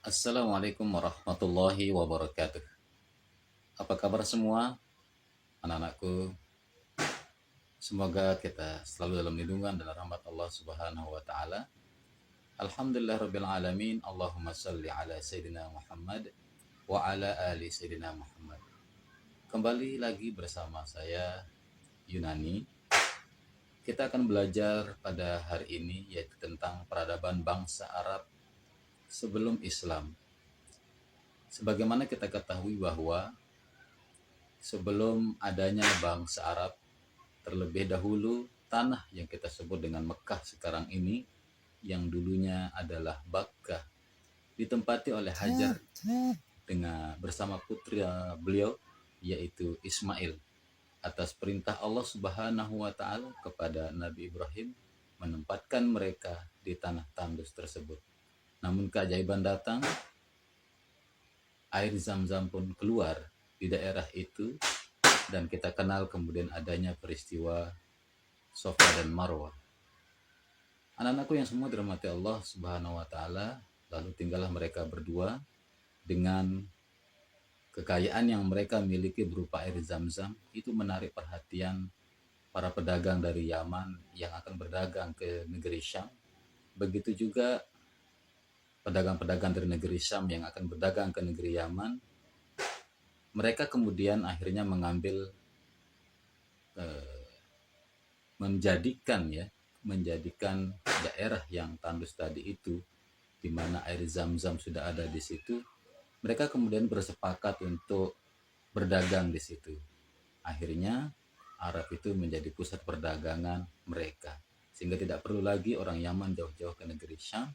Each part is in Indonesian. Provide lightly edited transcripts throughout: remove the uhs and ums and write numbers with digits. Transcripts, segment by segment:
Assalamualaikum warahmatullahi wabarakatuh. Apa kabar semua anak-anakku? Semoga kita selalu dalam lindungan dan rahmat Allah Subhanahu wa taala. Alhamdulillah rabbil alamin. Allahumma salli ala sayyidina Muhammad wa ala ali sayyidina Muhammad. Kembali lagi bersama saya Yunani. Kita akan belajar pada hari ini yaitu tentang peradaban bangsa Arab sebelum Islam. Sebagaimana kita ketahui bahwa sebelum adanya bangsa Arab, terlebih dahulu tanah yang kita sebut dengan Mekah sekarang ini, yang dulunya adalah Bakkah, ditempati oleh Hajar dengan bersama putra beliau yaitu Ismail. Atas perintah Allah Subhanahu wa taala kepada Nabi Ibrahim menempatkan mereka di tanah tandus tersebut. Namun keajaiban datang, air Zam-Zam pun keluar di daerah itu, dan kita kenal kemudian adanya peristiwa Safa dan Marwah. Anak-anakku yang semua dirahmati Allah Subhanahu wa taala, lalu tinggallah mereka berdua dengan kekayaan yang mereka miliki berupa air Zam-Zam. Itu menarik perhatian para pedagang dari Yaman yang akan berdagang ke negeri Syam. Begitu juga pedagang-pedagang dari negeri Syam yang akan berdagang ke negeri Yaman. Mereka kemudian akhirnya mengambil menjadikan daerah yang tandus tadi itu, di mana air Zam-Zam sudah ada di situ. Mereka kemudian bersepakat untuk berdagang di situ. Akhirnya Arab itu menjadi pusat perdagangan mereka, sehingga tidak perlu lagi orang Yaman jauh-jauh ke negeri Syam,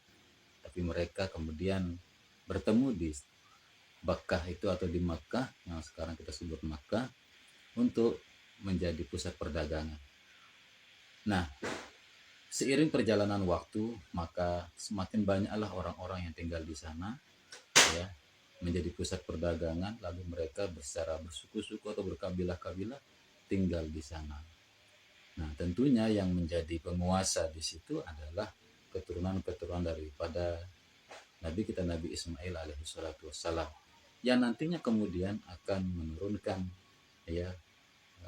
tapi mereka kemudian bertemu di Bakkah itu atau di Makkah yang sekarang kita sebut Makkah untuk menjadi pusat perdagangan. Nah, seiring perjalanan waktu, maka semakin banyaklah orang-orang yang tinggal di sana, ya, menjadi pusat perdagangan. Lalu mereka secara bersuku-suku atau berkabilah-kabilah tinggal di sana. Nah, tentunya yang menjadi penguasa di situ adalah keturunan-keturunan daripada Nabi kita Nabi Ismail alaihi salatu wassalam, yang nantinya kemudian akan menurunkan ya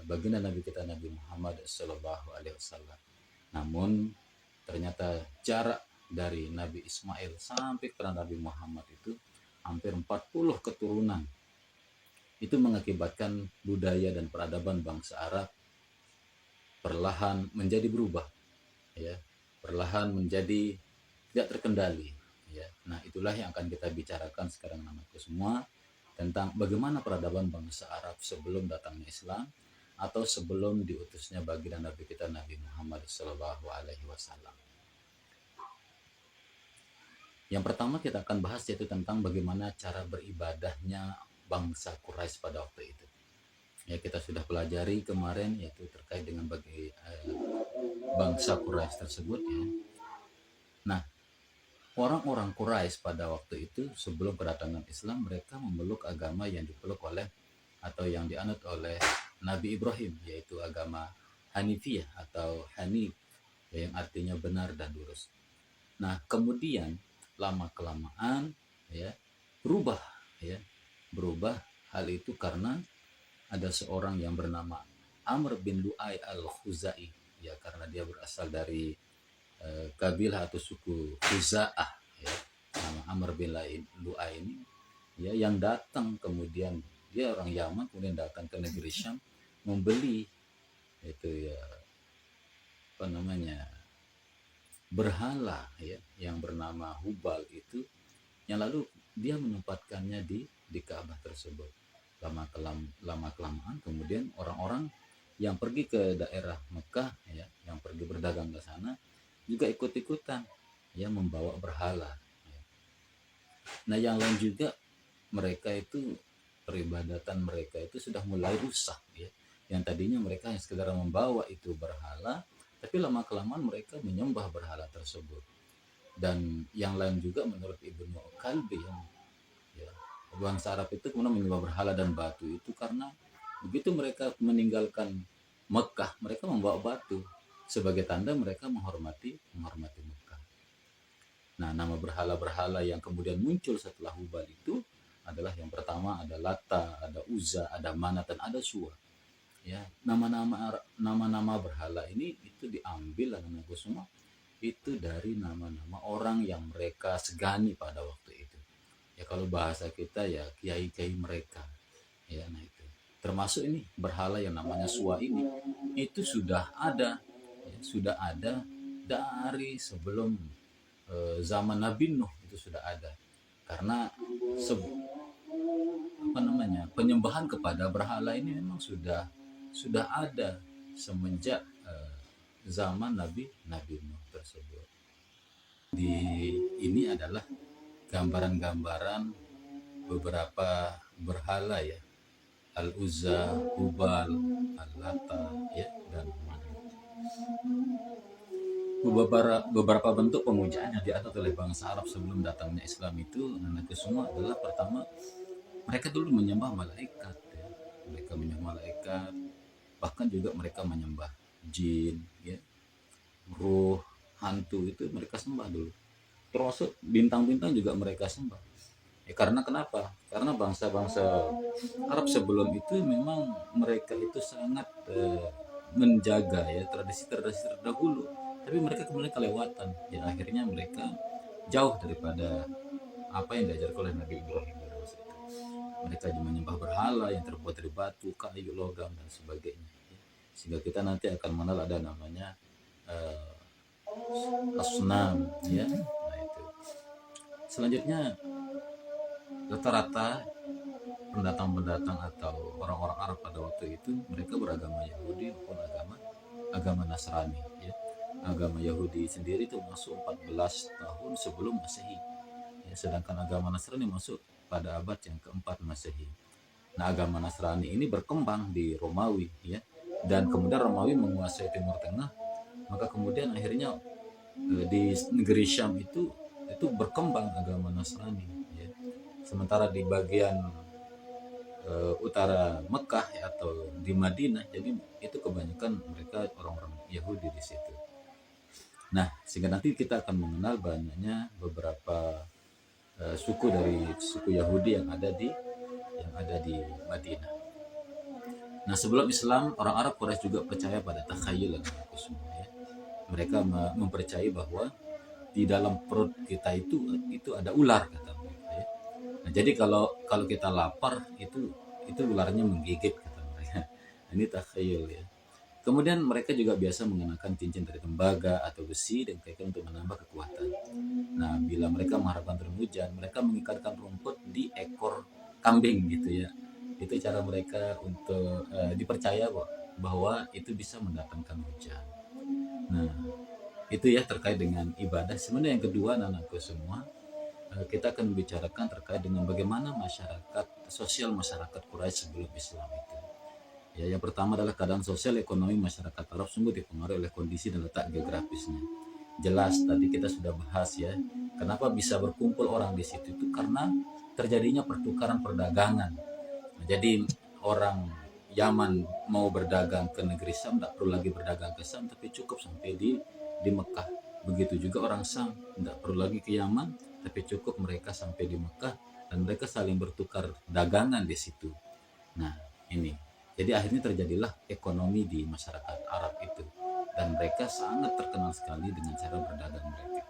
baginda Nabi kita Nabi Muhammad sallallahu alaihi wasallam. Namun ternyata jarak dari Nabi Ismail sampai ke Nabi Muhammad itu hampir 40 keturunan. Itu mengakibatkan budaya dan peradaban bangsa Arab perlahan menjadi berubah, ya, perlahan menjadi tidak terkendali, ya. Nah, itulah yang akan kita bicarakan sekarang anakku semua, tentang bagaimana peradaban bangsa Arab sebelum datangnya Islam atau sebelum diutusnya baginda Nabi kita Nabi Muhammad Shallallahu Alaihi Wasallam. Yang pertama kita akan bahas yaitu tentang bagaimana cara beribadahnya bangsa Quraisy pada waktu itu. Ya, kita sudah pelajari kemarin yaitu terkait dengan bangsa Quraisy tersebut, ya. Nah, orang-orang Quraisy pada waktu itu sebelum kedatangan Islam, mereka memeluk agama yang dipeluk oleh atau yang dianut oleh Nabi Ibrahim, yaitu agama Hanifiyah atau Hanif, yang artinya benar dan lurus. Nah, kemudian lama kelamaan berubah hal itu karena ada seorang yang bernama Amr bin Lu'ay al-Khuzai, ya, karena dia berasal dari kabilah atau suku Khuza'ah, ya. Nama Amr bin Lu'ay ini, ya, yang datang kemudian, dia orang Yaman, kemudian datang ke negeri Syam membeli itu, ya, berhala, ya, yang bernama Hubal itu, yang lalu dia menempatkannya di Ka'bah tersebut. Lama kelamaan kemudian orang-orang yang pergi ke daerah Mekah, ya, yang pergi berdagang ke sana juga ikut-ikutan, ya, membawa berhala, ya. Nah, yang lain juga, mereka itu peribadatan mereka itu sudah mulai rusak, ya. Yang tadinya mereka yang sekedar membawa itu berhala, tapi lama kelamaan mereka menyembah berhala tersebut. Dan yang lain juga menurut Ibnu Kalbi, ya, bangsa Arab itu kemudian menyembah berhala dan batu itu karena begitu mereka meninggalkan Mekah, mereka membawa batu sebagai tanda mereka menghormati Mekah. Nah, nama berhala-berhala yang kemudian muncul setelah Hubal itu adalah yang pertama ada Lata, ada Uzza, ada Manat, dan ada Suwa. Ya, nama-nama berhala ini itu diambil anak-anakku semua itu dari nama-nama orang yang mereka segani pada waktu itu. Ya kalau bahasa kita ya kiai-kiai mereka. Ya, nah itu. Termasuk ini berhala yang namanya Suwa ini itu sudah ada, ya, sudah ada dari sebelum zaman Nabi Nuh itu sudah ada. Karena penyembahan kepada berhala ini memang sudah ada semenjak zaman Nabi Nuh tersebut. Di ini adalah gambaran-gambaran beberapa berhala ya, Al-Uzza, Hubal, Al-Lata, ya, dan beberapa bentuk pemujaan yang diatur oleh bangsa Arab sebelum datangnya Islam itu, nanti semua adalah pertama mereka dulu menyembah malaikat, ya. Mereka menyembah malaikat, bahkan juga mereka menyembah jin, ya, ruh, hantu itu mereka sembah dulu. Termasuk bintang-bintang juga mereka sembah. Ya, karena kenapa? Karena bangsa-bangsa Arab sebelum itu memang mereka itu sangat menjaga ya tradisi-tradisi terdahulu, tapi mereka kemudian kelewatan. Ya akhirnya mereka jauh daripada apa yang diajarkan oleh Nabi Ibrahim. Mereka menyembah berhala yang terbuat dari batu, kayu, logam, dan sebagainya. Sehingga kita nanti akan mengenal ada namanya asnam, ya. Nah itu. Selanjutnya rata-rata pendatang-pendatang atau orang-orang Arab pada waktu itu mereka beragama Yahudi maupun agama Nasrani, ya. Agama Yahudi sendiri itu masuk 14 tahun sebelum Masehi, ya, sedangkan agama Nasrani masuk pada abad yang keempat Masehi. Nah, agama Nasrani ini berkembang di Romawi, ya, dan kemudian Romawi menguasai Timur Tengah, maka kemudian akhirnya di negeri Syam itu berkembang agama Nasrani, ya. Sementara di bagian utara Mekah ya, atau di Madinah, jadi itu kebanyakan mereka orang-orang Yahudi di situ. Nah, sehingga nanti kita akan mengenal banyaknya beberapa suku dari suku Yahudi yang ada di Madinah. Nah, sebelum Islam, orang Arab Quraisy juga percaya pada takhayul, ya. Mereka mempercayai bahwa di dalam perut kita itu ada ular, kata mereka, ya. Nah, jadi kalau kita lapar itu ularnya menggigit, kata mereka. Ini takhayul, ya. Kemudian mereka juga biasa mengenakan cincin dari tembaga atau besi dan kaitkan untuk menambah kekuatan. Nah, bila mereka mengharapkan turun hujan, mereka mengikatkan rumput di ekor kambing gitu ya. Itu cara mereka untuk dipercaya bahwa itu bisa mendatangkan hujan. Nah, itu ya terkait dengan ibadah. Sebenarnya yang kedua, anak-anakku semua, kita akan membicarakan terkait dengan bagaimana sosial masyarakat Quraisy sebelum Islam itu. Ya, yang pertama adalah keadaan sosial ekonomi masyarakat Arab sungguh dipengaruhi oleh kondisi dan letak geografisnya. Jelas tadi kita sudah bahas ya, kenapa bisa berkumpul orang di situ itu karena terjadinya pertukaran perdagangan. Nah, jadi orang Yaman mau berdagang ke negeri Syam tidak perlu lagi berdagang ke Syam, tapi cukup sampai di Mekah. Begitu juga orang Syam tidak perlu lagi ke Yaman, tapi cukup mereka sampai di Mekah dan mereka saling bertukar dagangan di situ. Nah, ini. Jadi akhirnya terjadilah ekonomi di masyarakat Arab itu dan mereka sangat terkenal sekali dengan cara berdagang mereka.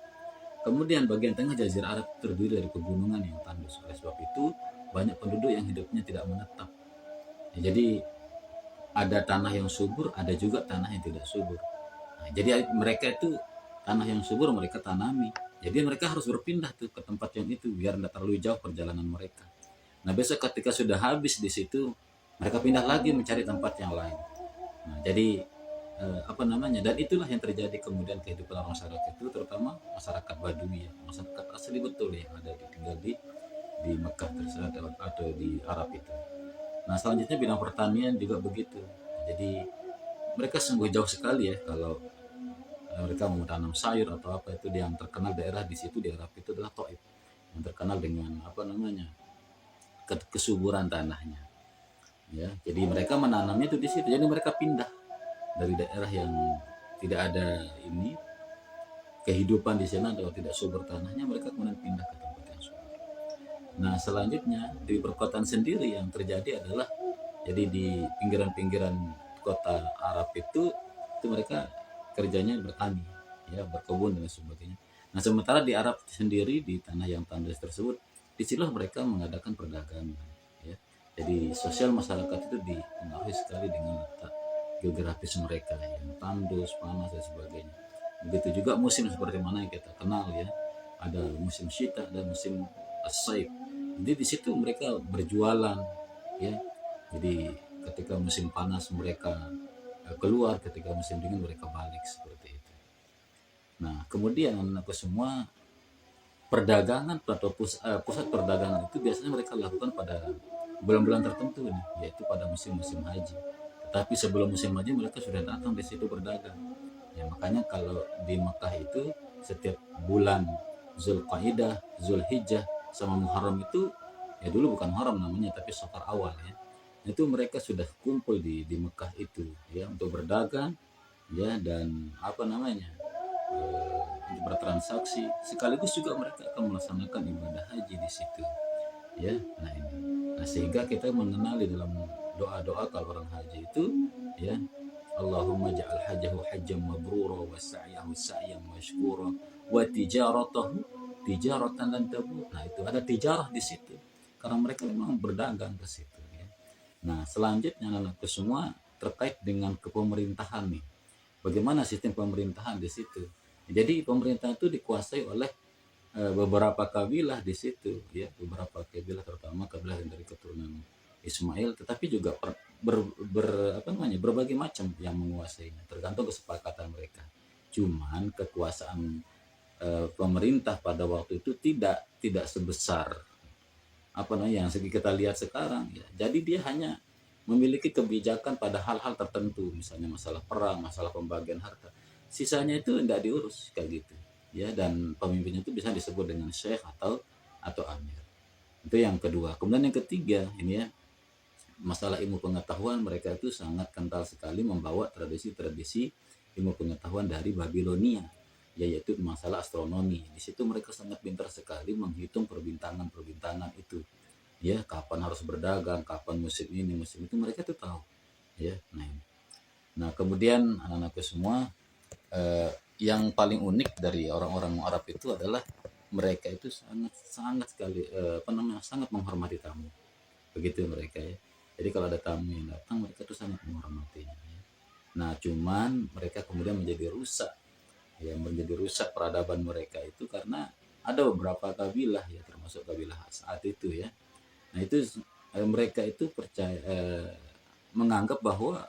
Kemudian bagian tengah Jazirah Arab terdiri dari pegunungan yang tandus. Oleh sebab itu banyak penduduk yang hidupnya tidak menetap. Ya, jadi ada tanah yang subur, ada juga tanah yang tidak subur. Nah, jadi mereka itu tanah yang subur mereka tanami. Jadi mereka harus berpindah tuh ke tempat yang itu biar tidak terlalu jauh perjalanan mereka. Nah, besok ketika sudah habis di situ, mereka pindah lagi mencari tempat yang lain. Nah, jadi dan itulah yang terjadi kemudian kehidupan orang masyarakat itu, terutama masyarakat Badui, ya, masyarakat asli betul yang ada tinggal di Mekah tersebut atau di Arab itu. Nah, selanjutnya bidang pertanian juga begitu. Jadi mereka sungguh jauh sekali ya kalau mereka mau tanam sayur atau apa itu. Yang terkenal daerah di situ di Arab itu adalah Taif, yang terkenal dengan kesuburan tanahnya. Ya, jadi mereka menanamnya itu di situ. Jadi mereka pindah dari daerah yang tidak ada kehidupan di sana atau tidak subur tanahnya, mereka kemudian pindah ke tempat yang subur. Nah selanjutnya di perkotaan sendiri yang terjadi adalah, jadi di pinggiran-pinggiran kota Arab itu mereka kerjanya bertani, ya berkebun dan sebagainya. Nah sementara di Arab sendiri, di tanah yang tandus tersebut, disitulah mereka mengadakan perdagangan, ya. Jadi sosial masyarakat itu dipengaruhi sekali dengan letak geografis mereka yang tandus, panas dan sebagainya. Begitu juga musim seperti mana yang kita kenal, ya. Ada musim syita dan musim as-saif. Jadi di situ mereka berjualan, ya. Jadi ketika musim panas mereka keluar, ketika musim dingin mereka balik, seperti itu. Nah, kemudian anak-anakku semua, perdagangan atau pusat perdagangan itu biasanya mereka lakukan pada bulan-bulan tertentu nih, yaitu pada musim-musim haji. Tetapi sebelum musim haji mereka sudah datang di situ berdagang. Ya, makanya kalau di Mekah itu setiap bulan Zulqaidah, Zulhijjah sama Muharram itu, ya dulu bukan Muharram namanya tapi Safar awal, ya. Itu mereka sudah kumpul di Mekah itu, ya, untuk berdagang, ya, dan apa namanya, untuk bertransaksi, sekaligus juga mereka akan melaksanakan ibadah haji di situ, ya. Nah ini, nah sehingga kita mengenali dalam doa-doa kalau orang haji itu, ya, Allahumma ja'al hajjahu hajjam mabrura wa sa'yahu sa'yan mashkura wa tijaratahu tijaratan lan tabur. Nah itu ada tijarah di situ karena mereka memang berdagang ke situ, ya. Nah selanjutnya anakku semua, terkait dengan kepemerintahan nih. Bagaimana sistem pemerintahan di situ? Jadi pemerintah itu dikuasai oleh beberapa kabilah di situ, ya, beberapa kabilah, terutama kabilah yang dari keturunan Ismail, tetapi juga berbagai macam yang menguasainya, tergantung kesepakatan mereka. Cuman kekuasaan pemerintah pada waktu itu tidak sebesar yang kita lihat sekarang, ya. Jadi dia hanya memiliki kebijakan pada hal-hal tertentu, misalnya masalah perang, masalah pembagian harta. Sisanya itu tidak diurus kayak gitu, ya. Dan pemimpinnya itu bisa disebut dengan syekh atau amir. Itu yang kedua. Kemudian yang ketiga ini, ya, masalah ilmu pengetahuan, mereka itu sangat kental sekali membawa tradisi-tradisi ilmu pengetahuan dari Babilonia, yaitu masalah astronomi. Di situ mereka sangat pintar sekali menghitung perbintangan itu, ya, kapan harus berdagang, kapan musim ini, musim itu, mereka tuh tahu, ya. Nah kemudian anak-anakku semua, yang paling unik dari orang-orang Arab itu adalah mereka itu sangat sekali sangat menghormati tamu, begitu mereka, ya. Jadi kalau ada tamu yang datang, mereka tuh sangat menghormatinya, ya. Nah cuman mereka kemudian menjadi rusak peradaban mereka itu karena ada beberapa kabilah, ya, termasuk kabilah saat itu, ya. Nah itu mereka itu menganggap bahwa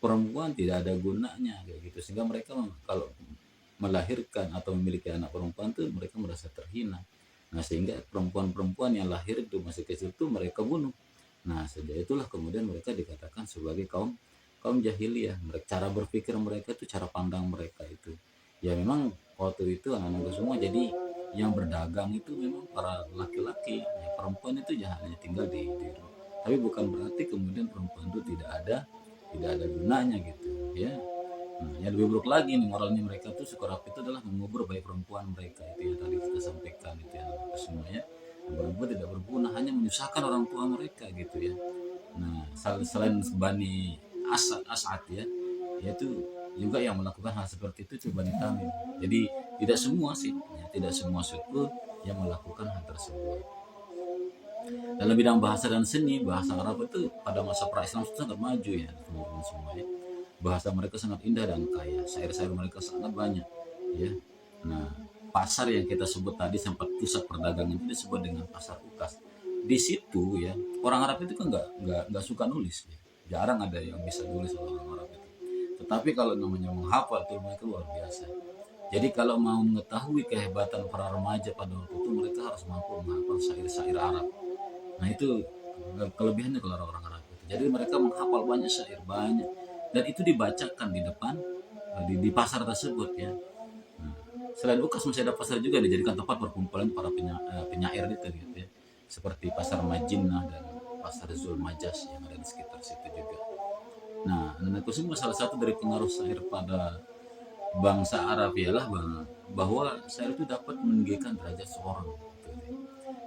perempuan tidak ada gunanya kayak gitu, sehingga mereka kalau melahirkan atau memiliki anak perempuan tuh mereka merasa terhina. Nah sehingga perempuan-perempuan yang lahir itu masih kecil itu mereka bunuh. Nah sejak itulah kemudian mereka dikatakan sebagai kaum jahiliyah. Cara berpikir mereka itu, cara pandang mereka itu, ya, memang waktu itu anak-anak semua, jadi yang berdagang itu memang para laki-laki, ya, perempuan itu ya hanya tinggal di rumah. Tapi bukan berarti kemudian perempuan itu tidak ada gunanya gitu, ya. Nah, yang lebih buruk lagi nih moralnya mereka tuh, sekorap itu adalah mengubur bayi perempuan mereka, itu yang tadi kita sampaikan itu, ya, semuanya perempuan tidak berguna, hanya menyusahkan orang tua mereka gitu, ya. Nah selain Bani As'ad, ya, yaitu juga yang melakukan hal seperti itu Bani Tamim. Jadi tidak semua sih, ya, tidak semua suku yang melakukan hal tersebut. Dalam bidang bahasa dan seni, bahasa Arab itu pada masa pra-Islam sangat maju, ya, teman-teman semua, ya. Bahasa mereka sangat indah dan kaya, syair-syair mereka sangat banyak, ya. Nah pasar yang kita sebut tadi, sempat pusat perdagangan, itu disebut dengan pasar Ukas. Di situ, ya, orang Arab itu kan nggak suka nulis, ya. Jarang ada yang bisa nulis orang Arab itu. Tetapi kalau namanya menghafal itu mereka luar biasa. Jadi kalau mau mengetahui kehebatan para remaja pada waktu itu, mereka harus mampu menghafal syair-syair Arab. Nah itu kelebihannya kalau orang Arab itu. Jadi mereka menghafal banyak syair, banyak, dan itu dibacakan di depan di pasar tersebut, ya. Nah, selain Ukas masih ada pasar juga dijadikan tempat perkumpulan para penyair itu, gitu, ya. Seperti pasar Majinah dan pasar Zulmajas yang ada di sekitar situ juga. Nah, anakku semua, salah satu dari pengaruh syair pada bangsa Arab ialah bahwa syair itu dapat meninggikan derajat seorang.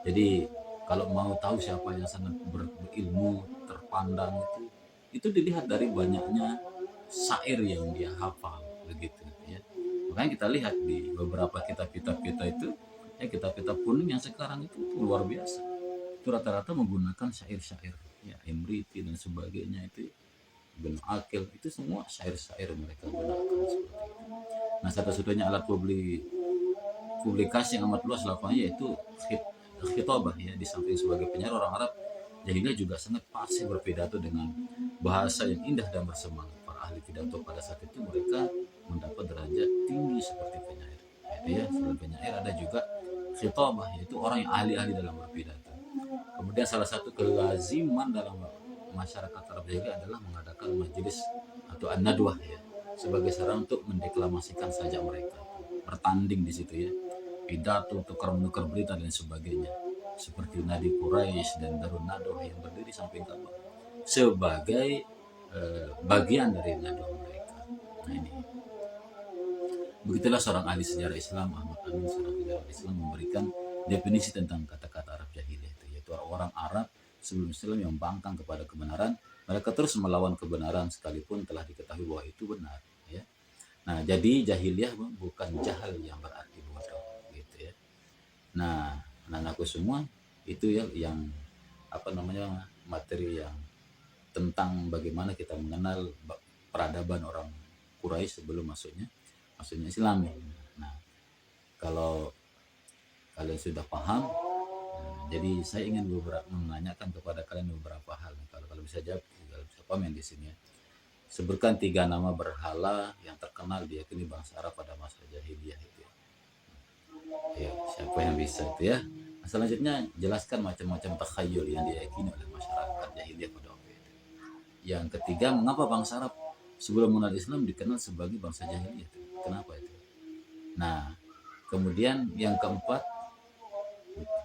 Jadi kalau mau tahu siapa yang sangat berilmu, terpandang itu dilihat dari banyaknya syair yang dia hafal begitu ya. Makanya kita lihat di beberapa kitab-kitab kita itu ya, kitab-kitab kuning yang sekarang itu luar biasa. Itu rata-rata menggunakan syair-syair ya, Imriti dan sebagainya itu, Ibn Akil, itu semua syair-syair mereka gunakan seperti itu. Nah, satu-satunya alat publikasi yang amat luas lapangannya yaitu khitabah ya. Di samping sebagai penyair, orang Arab jadinya juga sangat fasih berpidato dengan bahasa yang indah dan bersemangat. Para ahli pidato pada saat itu mereka mendapat derajat tinggi seperti penyair. Itu ya, selain penyair ada juga khitabah, yaitu orang yang ahli-ahli dalam berpidato. Kemudian salah satu kelaziman dalam masyarakat Arab juga adalah mengadakan majelis atau an-nadwah ya, sebagai sarana untuk mendeklamasikan sajak mereka, bertanding di situ ya, pidato, tukar-menukar berita dan sebagainya, seperti Nadi Quraisy dan Darun Nadwah yang berdiri samping Ka'bah sebagai bagian dari nadwah mereka. Nah ini, begitulah seorang ahli sejarah Islam, Ahmad Amin, seorang sejarah Islam, memberikan definisi tentang kata-kata Arab jahiliyah itu, yaitu orang Arab sebelum Islam yang bangkang kepada kebenaran, mereka terus melawan kebenaran sekalipun telah diketahui bahwa itu benar ya. Nah, jadi jahiliyah bukan jahal yang berarti bodoh gitu ya. Nah, anak-anakku semua, itu ya yang materi yang tentang bagaimana kita mengenal peradaban orang Quraisy sebelum masuknya Islam. Nah, kalau kalian sudah paham, jadi saya ingin menanyakan kepada kalian beberapa hal. Kalau bisa jawab, kalau bisa komen di sini ya. Sebutkan 3 nama berhala yang terkenal diyakini bangsa Arab pada masa jahiliyah itu. Ya, siapa yang bisa itu ya? Nah, selanjutnya jelaskan macam-macam takhayul yang diyakini oleh masyarakat jahiliyah pada waktu itu. Yang ketiga, mengapa bangsa Arab sebelum mengenal Islam dikenal sebagai bangsa jahiliyah? Kenapa itu? Nah, kemudian yang keempat,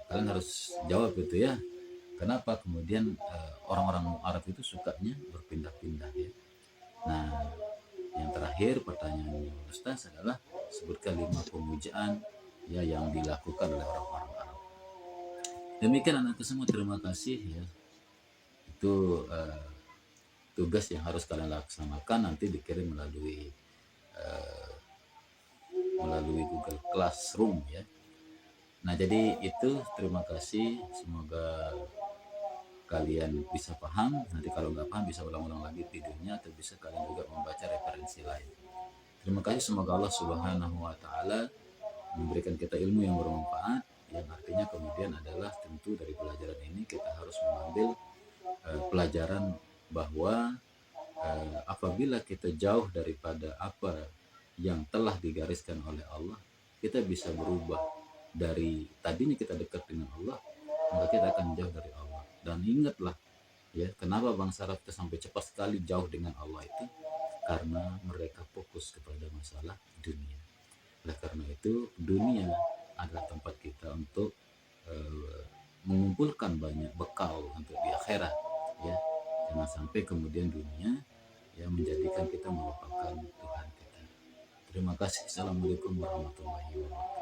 kalian harus jawab itu ya. Kenapa kemudian orang-orang Arab itu sukanya berpindah-pindah ya? Nah, yang terakhir pertanyaan Ustaz adalah sebutkan 5 pemujaan ya yang dilakukan oleh orang-orang Arab. Demikian anakku semua, terima kasih ya. Itu tugas yang harus kalian laksanakan, nanti dikirim melalui Google Classroom ya. Nah, jadi itu, terima kasih, semoga kalian bisa paham. Nanti kalau nggak paham bisa ulang-ulang lagi videonya, atau bisa kalian juga membaca referensi lain. Terima kasih, semoga Allah Subhanahu wa taala memberikan kita ilmu yang bermanfaat, yang artinya kemudian adalah tentu dari pelajaran ini kita harus mengambil pelajaran bahwa apabila kita jauh daripada apa yang telah digariskan oleh Allah, kita bisa berubah. Dari tadinya kita dekat dengan Allah, maka kita akan jauh dari Allah. Dan ingatlah ya, kenapa bangsa Arab itu sampai cepat sekali jauh dengan Allah itu, karena mereka fokus kepada masalah dunia. Oleh karena itu, dunia adalah tempat kita untuk mengumpulkan banyak bekal untuk di akhirat ya. Jangan sampai kemudian dunia yang menjadikan kita melupakan Tuhan kita. Terima kasih. Assalamualaikum warahmatullahi wabarakatuh.